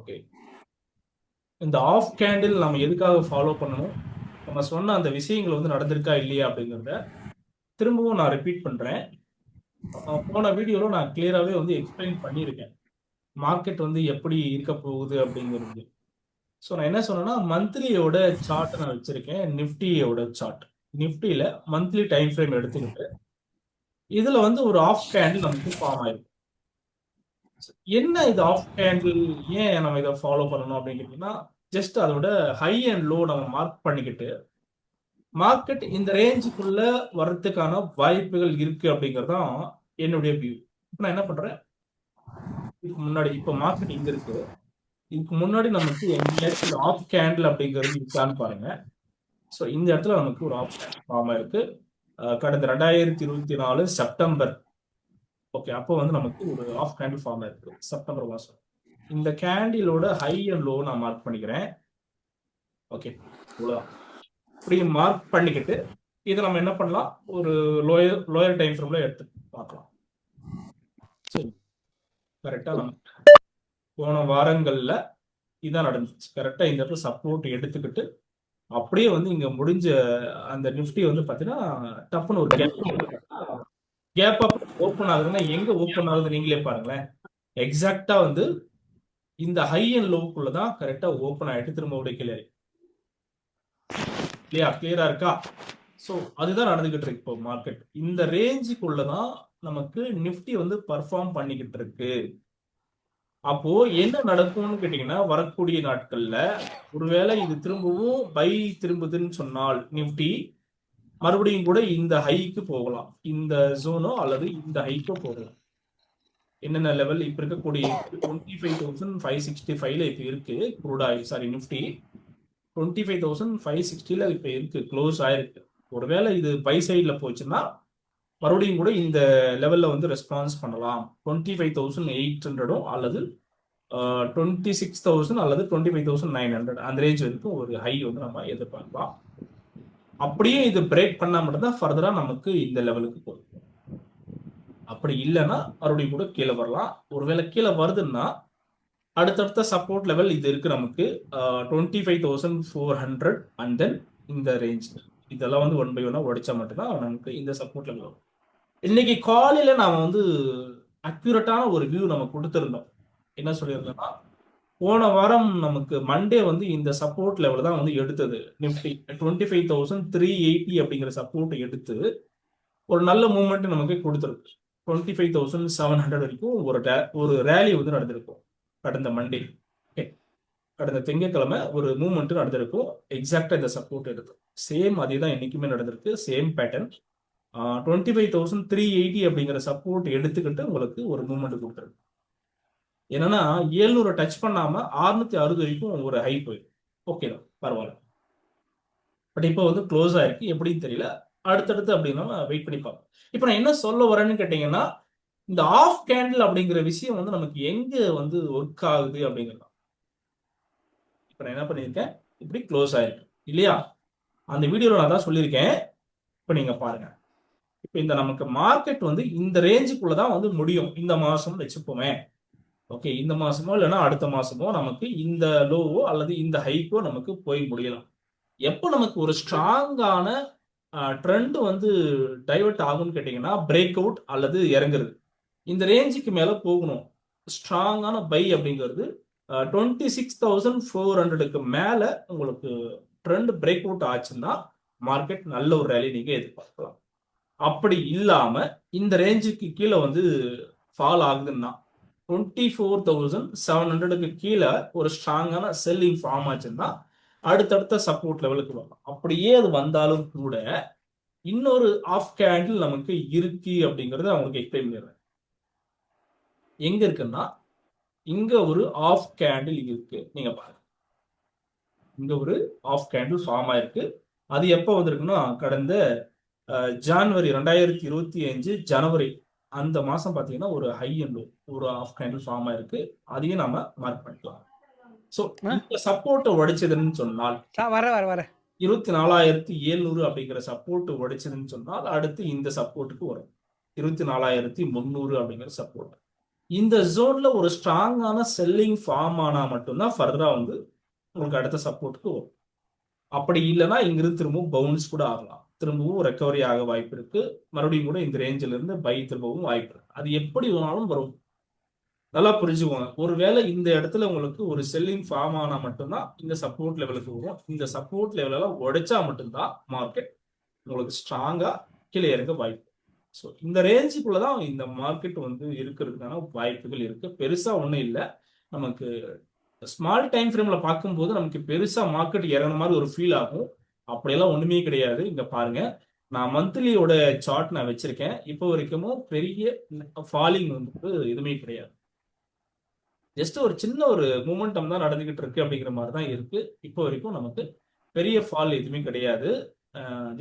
Okay. இந்த of candle நம்ம எதுக்காக ஃபாலோ பண்ணணும், நம்ம சொன்ன அந்த விஷயங்கள் வந்து நடந்திருக்கா இல்லையா அப்படிங்கிறத திரும்பவும் நான் ரிப்பீட் பண்றேன். போன வீடியோல நான் கிளியராகவே வந்து எக்ஸ்பிளைன் பண்ணியிருக்கேன். மார்க்கெட் வந்து எப்படி இருக்க போகுது அப்படிங்கிறது. ஸோ நான் என்ன சொன்னேன்னா, மந்த்லியோட சார்ட் நான் வச்சிருக்கேன். நிஃப்டியோட சார்ட். நிஃப்டியில மந்த்லி டைம் ஃப்ரேம் எடுத்துக்கிட்டு இதுல வந்து ஒரு ஆஃப் கேண்டில் நமக்கு ஃபார்ம் ஆயிருக்கு. என்ன இது ஆஃப் கேண்டில், ஏன் நம்ம இதை ஃபாலோ பண்ணணும் அப்படின்னு கேட்டீங்கன்னா, ஜஸ்ட் அதோட ஹை அண்ட் லோ நம்ம மார்க் பண்ணிக்கிட்டு மார்க்கெட் இந்த ரேஞ்சுக்குள்ள வர்றதுக்கான வாய்ப்புகள் இருக்கு அப்படிங்கறதுதான் என்னுடைய வியூ. இப்போ நான் என்ன பண்றேன், இதுக்கு முன்னாடி இப்போ மார்க்கெட் இங்க இருக்கு, இதுக்கு முன்னாடி நமக்கு எங்கேயாச்சும் இந்த ஆஃப் கேண்டில் அப்படிங்கிறது இருக்கான்னு பாருங்க. ஸோ இந்த இடத்துல நமக்கு ஒரு ஆஃப் கேண்டில் ஃபார்ம் ஆயிருக்கு. கடந்த 2024 செப்டம்பர். ஓகே, அப்போ வந்து நமக்கு ஒரு ஆஃப் கேண்டில் ஃபார்ம் ஆயிருக்கு செப்டம்பர் மாசம். இந்த கேண்டிலோட ஹை அண்ட் லோ நான் மார்க் பண்ணிக்கிறேன். ஓகே, இவ்வளவுதான். இப்படி மார்க் பண்ணிக்கிட்டு இதை நம்ம என்ன பண்ணலாம், ஒரு லோயர் டைம் ஃப்ரேம்ல எடுத்து பார்க்கலாம். சரி, கரெக்டா நம்ம போன வாரங்கள்ல இதான் நடந்துச்சு. கரெக்டா இந்த இடத்துல சப்போர்ட் எடுத்துக்கிட்டு அப்படியே வந்து இங்க முடிஞ்ச அந்த நிஃப்டி வந்து பாத்தீங்கன்னா டப்புன்னு ஒரு கேப் அப் ஓப்பன் ஆகுதுன்னா எங்க ஓப்பன் ஆகுது நீங்களே பாருங்களேன். எக்ஸாக்டா வந்து இந்த ஹை அண்ட் லோக்குள்ள தான் கரெக்டா ஓப்பன் ஆயிட்டு திரும்ப அப்படியே கீழே இல்லையா, கிளியரா இருக்கா? ஸோ அதுதான் நடந்துகிட்டு இருக்கு இப்போ மார்க்கெட். இந்த ரேஞ்சுக்குள்ள தான் நமக்கு நிஃப்டி வந்து பர்ஃபார்ம் பண்ணிக்கிட்டு இருக்கு. அப்போ என்ன நடக்கும்னு கேட்டீங்கன்னா, வரக்கூடிய நாட்கள்ல ஒருவேளை இது திரும்பவும் பை திரும்புதுன்னு சொன்னால் நிஃப்டி மறுபடியும் கூட இந்த ஹைக்கு போகலாம். இந்த ஜோனோ அல்லது இந்த ஹைக்கோ போகலாம். என்னென்ன லெவல் இப்ப இருக்கக்கூடிய 25,565ல இப்ப இருக்கு. குரூட் ஆயில் சாரி நிஃப்டி 25,560ல இப்ப இருக்கு, க்ளோஸ் ஆயிருக்கு. ஒருவேளை இது பை சைட்ல போச்சுன்னா மறுபடியும் கூட இந்த லெவல்ல வந்து ரெஸ்பான்ஸ் பண்ணலாம். 25,800 அல்லது 26,000 அல்லது 25,900 அந்த ரேஞ்ச் வரைக்கும் ஒரு ஹை வந்து நம்ம எதிர்பார்க்கலாம். அப்படியே இது பிரேக் பண்ணா மட்டும்தான் ஃபர்தரா நமக்கு இந்த லெவலுக்கு போகும். அப்படி இல்லைன்னா மறுபடியும் கூட கீழே வரலாம். ஒருவேளை கீழே வருதுன்னா அடுத்தடுத்த சப்போர்ட் லெவல் இது இருக்கு நமக்கு 25,400 அண்ட் தென் இந்த ரேஞ்ச். இதெல்லாம் வந்து 1 by 1 உடைச்சா மட்டும்தான் நமக்கு இந்த சப்போர்ட் லெவல் வரும். இன்னைக்கு காலையில நாம வந்து அக்யூரேட்டான ஒரு வியூ நம்ம கொடுத்திருந்தோம். என்ன சொல்லியிருந்தோம்னா, போன வாரம் நமக்கு மண்டே வந்து இந்த சப்போர்ட் லெவல் தான் வந்து எடுத்தது. நிஃப்டி 25,380 அப்படிங்கிற சப்போர்ட் எடுத்து ஒரு நல்ல மூவ்மெண்ட் நமக்கு கொடுத்துருக்கு. 25,700 வரைக்கும் ஒரு ரேலி வந்து நடந்திருக்கும் கடந்த மண்டே. கடந்த திங்கட்கிழமை ஒரு மூவ்மெண்ட் நடந்திருக்கும். எக்ஸாக்டா இந்த சப்போர்ட் எடுத்து சேம் அதே தான் என்னைக்குமே நடந்திருக்கு. சேம் பேட்டர்ன் 25,380 அப்படிங்கிற சப்போர்ட் எடுத்துக்கிட்டு உங்களுக்கு ஒரு மூவ்மெண்ட் கொடுத்துருக்கு. என்னன்னா 700 டச் பண்ணாம 660 வரைக்கும் ஒரு ஹை போயிருக்கு. ஓகே தான், பரவாயில்ல. பட் இப்போ வந்து க்ளோஸ் ஆயிருக்கு, எப்படின்னு தெரியல. அடுத்தடுத்து அப்படின்னா வெயிட் பண்ணி பார்ப்போம். இப்போ நான் என்ன சொல்ல வரேன்னு கேட்டீங்கன்னா, இந்த ஆஃப் கேண்டில் அப்படிங்கிற விஷயம் வந்து நமக்கு எங்க வந்து ஒர்க் ஆகுது அப்படிங்கிறது. இப்போ நான் என்ன பண்ணியிருக்கேன், இப்படி க்ளோஸ் ஆயிருக்கு இல்லையா? அந்த வீடியோல நான் தான் சொல்லியிருக்கேன். இப்போ நீங்க பாருங்க, இப்போ இந்த நமக்கு மார்க்கெட் வந்து இந்த ரேஞ்சுக்குள்ள தான் வந்து முடியும் இந்த மாசம் வச்சுப்போமே. ஓகே, இந்த மாசமோ இல்லைன்னா அடுத்த மாசமோ நமக்கு இந்த லோவோ அல்லது இந்த ஹைக்கோ நமக்கு போய் முடியலாம். எப்போ நமக்கு ஒரு ஸ்ட்ராங்கான ட்ரெண்ட் வந்து டைவர்ட் ஆகும்னு கேட்டீங்கன்னா, பிரேக் அவுட் அல்லது இறங்குறது இந்த ரேஞ்சுக்கு மேல போகணும். ஸ்ட்ராங்கான பை அப்படிங்கிறது 26,400க்கு மேல உங்களுக்கு ட்ரெண்ட் பிரேக் அவுட் ஆச்சுன்னா மார்க்கெட் நல்ல ஒரு ரேலி நீங்க எதிர்பார்க்கலாம். அப்படி இல்லாம இந்த ரேஞ்சுக்கு கீழே வந்து ஃபால் ஆகுதுன்னா 24,700க்கு கீழே ஒரு ஸ்ட்ராங்கான செல்லிங் ஃபார்ம் ஆச்சுன்னா அடுத்தடுத்த சப்போர்ட் லெவலுக்கு வரலாம். அப்படியே அது வந்தாலும் கூட இன்னொரு ஆஃப் கேண்டில் நமக்கு இருக்கு அப்படிங்கறத அவங்களுக்கு எக்ஸ்பிளைன் பண்ணிடுறேன். எங்க இருக்குன்னா, இங்க ஒரு ஆஃப் கேண்டில் இருக்கு, நீங்க பாருங்க. இங்க ஒரு ஆஃப் கேண்டில் ஃபார்ம் ஆயிருக்கு. அது எப்போ வந்திருக்குன்னா கடந்த ஜான்வரி 2025 ஜனவரி அந்த மாசம் பாத்தீங்கன்னா ஒரு ஹை அண்ட் லோ ஒரு ஆஃப் கேண்டில் ஃபார்ம் ஆயிருக்கு. அதையும் நாம மார்க் பண்ணிக்கலாம். ஸோ இந்த சப்போர்ட்டை உடைச்சதுன்னு சொன்னால் வர 24,700 அப்படிங்கிற சப்போர்ட் உடைச்சதுன்னு சொன்னால் அடுத்து இந்த சப்போர்ட்டுக்கு வரும் 24,300 அப்படிங்கிற சப்போர்ட். இந்த ஜோன்ல ஒரு ஸ்ட்ராங்கான செல்லிங் ஃபார்ம் ஆனா மட்டும்தான் ஃபர்தரா வந்து உங்களுக்கு அடுத்த சப்போர்ட்டுக்கு வரும். அப்படி இல்லைன்னா இங்கிருந்து திரும்பவும் பவுன்ஸ் கூட ஆகலாம், திரும்பவும் ரெக்கவரி ஆக வாய்ப்பு இருக்கு, மறுபடியும் கூட இந்த ரேஞ்சில இருந்து பை திரும்பவும் வாய்ப்பு இருக்கு. அது எப்படி வேணாலும் வரும், நல்லா புரிஞ்சுக்கோங்க. ஒருவேளை இந்த இடத்துல உங்களுக்கு ஒரு செல்லிங் ஃபார்ம் ஆனா மட்டும்தான் இந்த சப்போர்ட் லெவலுக்கு வரும். இந்த சப்போர்ட் லெவல் எல்லாம் உடைச்சா மட்டும்தான் மார்க்கெட் உங்களுக்கு ஸ்ட்ராங்கா கீழே இறங்க வாய்ப்பு. ஸோ இந்த ரேஞ்சுக்குள்ளதான் இந்த மார்க்கெட் வந்து இருக்கிறதுக்கான வாய்ப்புகள் இருக்கு. பெருசா ஒன்றும் இல்லை. நமக்கு ஸ்மால் டைம் ஃப்ரேம்ல பார்க்கும்போது நமக்கு பெருசா மார்க்கெட் இறங்குற மாதிரி ஒரு ஃபீல் ஆகும். அப்படியெல்லாம் ஒண்ணுமே கிடையாது. இங்க பாருங்க, நான் மந்த்லியோட சார்ட் நான் வச்சிருக்கேன். இப்போ வரைக்கும் பெரிய ஃபாலிங் வந்து எதுவுமே கிடையாது. ஜஸ்ட் ஒரு சின்ன ஒரு மூமெண்டம் தான் நடந்துகிட்டு இருக்கு அப்படிங்கிற மாதிரி தான் இருக்கு. இப்போ வரைக்கும் நமக்கு பெரிய ஃபால் எதுவுமே கிடையாது.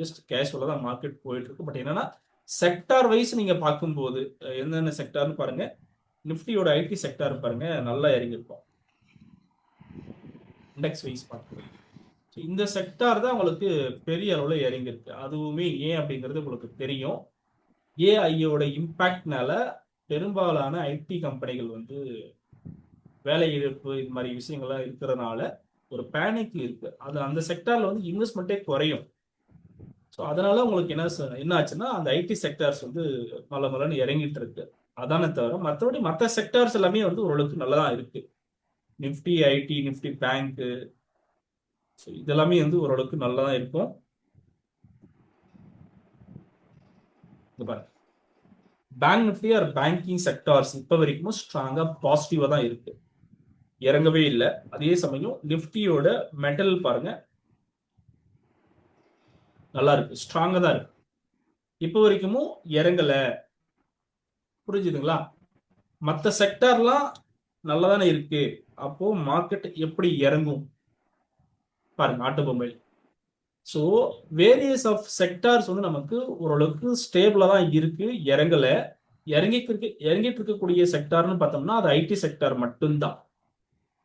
ஜஸ்ட் கேஷுவலா தான் மார்க்கெட் போயிட்டு இருக்கு. பட் என்னன்னா செக்டார் வைஸ் நீங்க பார்க்கும்போது என்னென்ன செக்டார்னு பாருங்க. நிஃப்டியோட ஐடி செக்டார் பாருங்க, நல்லா இறங்கி இருக்கும் இண்டெக்ஸ் வைஸ் பார்க்கும்போது. இந்த செக்டார் தான் உங்களுக்கு பெரிய அளவில் இறங்கி இருக்கு. அதுவுமே ஏன் அப்படிங்கிறது உங்களுக்கு தெரியும். ஏஐயோட இம்பாக்ட்னால பெரும்பாலான ஐடி கம்பெனிகள் வந்து வேலை இழப்பு இது மாதிரி விஷயங்கள்லாம் இருக்கிறதுனால ஒரு பேனிக் இருக்கு. அது அந்த செக்டார்ல வந்து இன்வெஸ்ட்மெண்ட்டே குறையும். ஸோ அதனால உங்களுக்கு என்ன ஆச்சுன்னா அந்த ஐடி செக்டார்ஸ் வந்து மலன்னு இறங்கிட்டு இருக்கு. அதானே தவிர மற்றபடி மற்ற செக்டார்ஸ் எல்லாமே வந்து ஓரளவுக்கு நல்லா தான் இருக்கு. நிஃப்டி ஐடி, நிஃப்டி பேங்க், இதெல்லாமே வந்து ஓரளவுக்கு நல்லா தான் இருக்கும். Bank Nifty R banking sectors இப்போ வரைக்கும் ஸ்ட்ராங்கா பாசிட்டிவா தான் இருக்கு, இறங்கவே இல்லை. அதே சமயம் நிஃப்டியோட மெட்டல் பாருங்க நல்லா இருக்கு, ஸ்ட்ராங்கா தான் இருக்கு, இப்போ வரைக்கும் இறங்கல. புரிஞ்சுதுங்களா? மற்ற செக்டார்லாம் நல்லா தானே இருக்கு. அப்போ மார்க்கெட் எப்படி இறங்கும் பாருங்க, automobile. So various of sectors வந்து நமக்கு ஓரளவுக்கு ஸ்டேபிளா தான் இருக்கு, இறங்கல. இறங்கிட்டு இருக்கக்கூடிய செக்டார்னு பார்த்தோம்னா அது ஐடி செக்டார் மட்டும்தான்.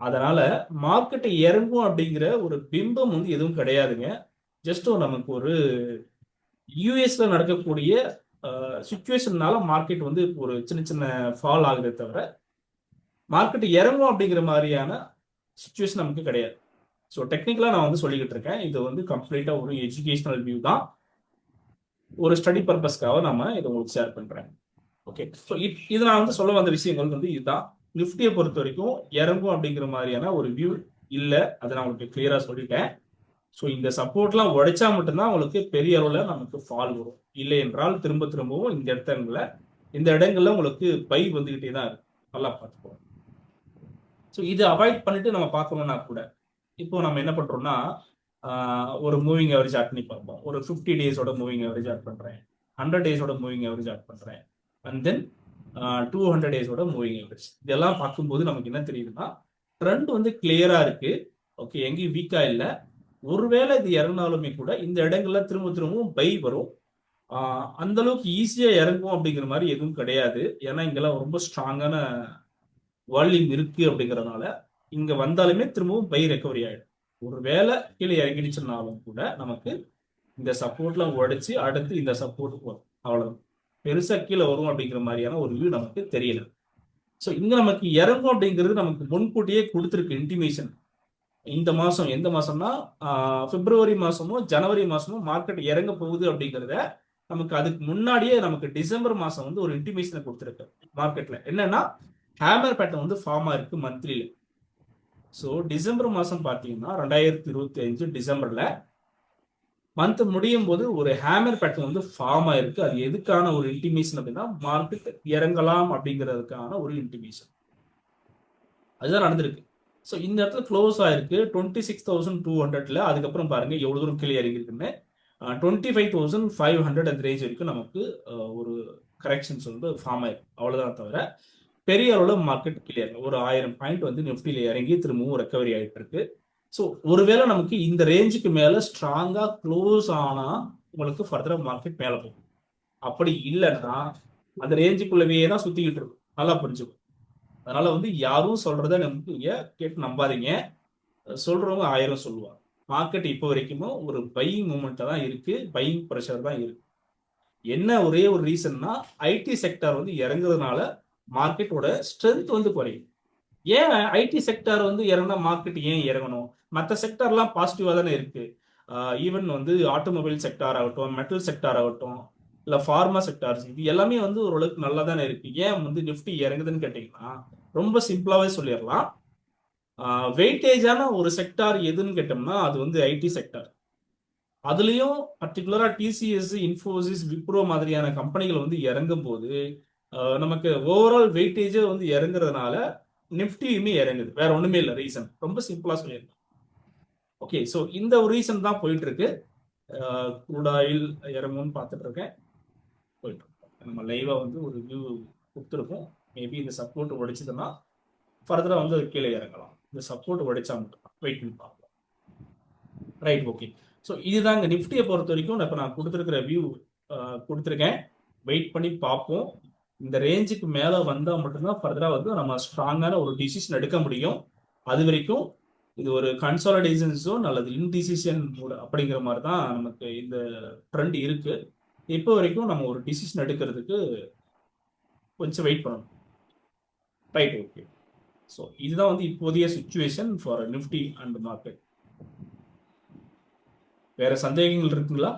அதனால மார்க்கெட் இறங்கும் அப்படிங்கிற ஒரு பிம்பம் வந்து எதுவும் கிடையாதுங்க. ஜஸ்ட் நமக்கு ஒரு யூஎஸ்ல நடக்கக்கூடிய சுச்சுவேஷன்னால மார்க்கெட் வந்து ஒரு சின்ன சின்ன ஃபால் ஆகுதே தவிர மார்க்கெட் இறங்கும் அப்படிங்கிற மாதிரியான சுச்சுவேஷன் நமக்கு கிடையாது. ஸோ டெக்னிக்கலா நான் வந்து சொல்லிக்கிட்டு இருக்கேன். இது வந்து கம்ப்ளீட்டா ஒரு எஜுகேஷனல் வியூ தான், ஒரு ஸ்டடி பர்பஸ்க்காக நம்ம இதை உங்களுக்கு ஷேர் பண்றேன். ஓகே, ஸோ இது நான் வந்து சொல்ல வந்த விஷயங்கள் வந்து இதுதான். நிஃப்டியை பொறுத்த வரைக்கும் இறங்கும் அப்படிங்கிற மாதிரியான ஒரு வியூ இல்லை, அதை நான் உங்களுக்கு கிளியரா சொல்லிட்டேன். ஸோ இந்த சப்போர்ட்லாம் உடைச்சா மட்டும்தான் உங்களுக்கு பெரிய அளவில் நமக்கு ஃபால் வரும். இல்லை என்றால் திரும்ப திரும்பவும் இந்த இடங்கள்ல உங்களுக்கு பை வந்துகிட்டே தான் இருக்கு. நல்லா பார்த்துக்கோங்க. ஸோ இதை அவாய்ட் பண்ணிட்டு நம்ம பார்க்கணும்னா கூட இப்போ நம்ம என்ன பண்றோம்னா ஒரு மூவிங் ஆவரேஜ் ஆட் பண்ணி பார்ப்போம். ஒரு 50 டேஸோட மூவிங் ஆவரேஜ் ஆட் பண்றேன், 100 டேஸோட மூவிங் ஆவரேஜ் ஆட் பண்றேன், அண்ட் தென் 200 டேஸோட மூவிங் ஆவரேஜ். இதெல்லாம் பார்க்கும்போது நமக்கு என்ன தெரியுதுன்னா ட்ரெண்ட் வந்து கிளியரா இருக்கு. ஓகே, எங்கேயும் வீக்கா இல்லை. ஒருவேளை இது இறங்கினாலுமே கூட இந்த இடங்கள்ல திரும்பவும் பை வரும். அந்த அளவுக்கு ஈஸியா இறங்கும் அப்படிங்கிற மாதிரி எதுவும் கிடையாது. ஏன்னா இங்கெல்லாம் ரொம்ப ஸ்ட்ராங்கான வால்யூம் இருக்கு அப்படிங்கறதுனால இங்க வந்தாலுமே திரும்பவும் பை ரெக்கவரி ஆயிடும். ஒருவேளை கீழே இறங்கிடுச்சுனாலும் கூட நமக்கு இந்த சப்போர்ட்லாம் உடைச்சு அடுத்து இந்த சப்போர்ட் வரும். அவ்வளவு பெருசா கீழே வரும் அப்படிங்கிற மாதிரியான ஒரு வியூ நமக்கு தெரியல. ஸோ இங்க நமக்கு இறங்கும் அப்படிங்கிறது நமக்கு முன்கூட்டியே கொடுத்துருக்கு இன்டிமேஷன். இந்த மாசம் எந்த மாசம்னா பிப்ரவரி மாசமும் ஜனவரி மாசமும் மார்க்கெட் இறங்க போகுது அப்படிங்கிறத நமக்கு அதுக்கு முன்னாடியே நமக்கு டிசம்பர் மாசம் வந்து ஒரு இன்டிமேஷனை கொடுத்துருக்கு. மார்க்கெட்ல என்னன்னா ஹேமர் பேட்டர்ன் வந்து ஃபார்ம் ஆயிருக்கு மந்த்லியில. ஸோ டிசம்பர் மாசம் பார்த்தீங்கன்னா 2025 டிசம்பர்ல மந்த் முடியும் போது ஒரு ஹேமர் பேட்டர்ன் வந்து ஃபார்ம் ஆயிருக்கு. அது எதுக்கான ஒரு இன்டிமேஷன் அப்படின்னா மார்க்கெட் இறங்கலாம் அப்படிங்கிறதுக்கான ஒரு இன்டிமேஷன். அதுதான் நடந்திருக்கு. ஸோ இந்த இடத்துல க்ளோஸ் ஆயிருக்கு 26,200ல. அதுக்கப்புறம் பாருங்க எவ்வளவு தூரம் கீழே இறங்கி இருக்குன்னு. 25,500 அந்த ரேஞ்ச் வரைக்கும் நமக்கு ஒரு கரெக்ஷன்ஸ் வந்து ஃபார்ம் ஆயிருக்கு. அவ்வளவுதான் தவிர பெரிய அளவில் மார்க்கெட் கிளியர் ஒரு 1000 பாயிண்ட் வந்து நிஃப்டியில இறங்கி திரும்பவும் ரெக்கவரி ஆயிட்டு இருக்கு. ஸோ ஒருவேளை நமக்கு இந்த ரேஞ்சுக்கு மேல ஸ்ட்ராங்கா க்ளோஸ் ஆனா உங்களுக்கு ஃபர்தரா மார்க்கெட் மேல போகும். அப்படி இல்லைன்னா அந்த ரேஞ்சுக்குள்ளவே தான் சுத்திக்கிட்டு இருக்கும். நல்லா புரிஞ்சுக்கும். அதனால வந்து யாரும் சொல்றத நீங்க கேட்டு நம்பாதீங்க. சொல்றவங்க 1000 சொல்லுவாங்க. மார்க்கெட் இப்போ வரைக்கும் ஒரு பையிங் மூமெண்ட் தான் இருக்கு, பையிங் ப்ரெஷர் தான் இருக்கு. என்ன ஒரே ஒரு ரீசன்னா ஐடி செக்டார் வந்து இறங்குறதுனால மார்க்கெட்டோட ஸ்ட்ரென்த் வந்து குறையும். ஏன் ஐடி செக்டார் வந்து இறங்கினா மார்க்கெட் ஏன் இறங்கணும்? மற்ற செக்டார்லாம் பாசிட்டிவா தானே இருக்கு. ஈவன் வந்து ஆட்டோமொபைல் செக்டார் ஆகட்டும், மெட்டல் செக்டார் ஆகட்டும், இல்ல ஃபார்மா செக்டார்ஸ், இது எல்லாமே வந்து ஓரளவுக்கு நல்லா தானே இருக்கு. ஏன் வந்து நிஃப்டி இறங்குதுன்னு கேட்டீங்கன்னா, ரொம்ப சிம்பிளாவே சொல்லிடலாம். வெயிட்டேஜான ஒரு செக்டார் எதுன்னு கேட்டோம்னா அது வந்து ஐடி செக்டார். அதுலயும் பர்டிகுலரா டிசிஎஸ், இன்ஃபோசிஸ், விப்ரோ மாதிரியான கம்பெனிகள் வந்து இறங்கும் போது நமக்கு ஓவரால் வெயிட்டேஜே வந்து இறங்குறதுனால நிஃப்டியுமே இறங்குது. வேற ஒண்ணுமே இல்லை, ரீசன் ரொம்ப சிம்பிளா சொல்லியிருக்கேன். ஓகே, ஸோ இந்த ஒரு ரீசன் தான் போயிட்டு இருக்கு. க்ரூட் ஆயில் இறங்கும்னு பார்த்துட்டு இருக்கேன். போயிட்டு இருக்கோம். நம்ம லைவா வந்து ஒரு வியூ கொடுத்துருக்கோம். மேபி இந்த சப்போர்ட் உடைச்சதுன்னா ஃபர்தரா வந்து அது கீழே இறங்கலாம். இந்த சப்போர்ட் உடைச்சா மட்டும் வெயிட் பண்ணி பார்க்கலாம். Right, okay. ஸோ இதுதாங்க நிஃப்டியை பொறுத்த வரைக்கும் இப்போ நான் கொடுத்துருக்கிற வியூ கொடுத்துருக்கேன். வெயிட் பண்ணி பார்ப்போம். இந்த ரேஞ்சுக்கு மேலே வந்தால் மட்டும்தான் ஃபர்தராக வந்து நம்ம ஸ்ட்ராங்கான ஒரு டிசிஷன் எடுக்க முடியும். அது வரைக்கும் இது ஒரு கன்சாலிடேஷன் ஜோன் அல்லது இன்டிசிஷன் மூட் அப்படிங்கிற மாதிரி தான் நமக்கு இந்த ட்ரெண்ட் இருக்கு. இப்போ வரைக்கும் நம்ம ஒரு டிசிஷன் எடுக்கிறதுக்கு கொஞ்சம் வெயிட் பண்ணணும். Right, okay. ஸோ இதுதான் வந்து இப்போதைய situation for Nifty and market. வேற சந்தேகங்கள் இருக்குங்களா?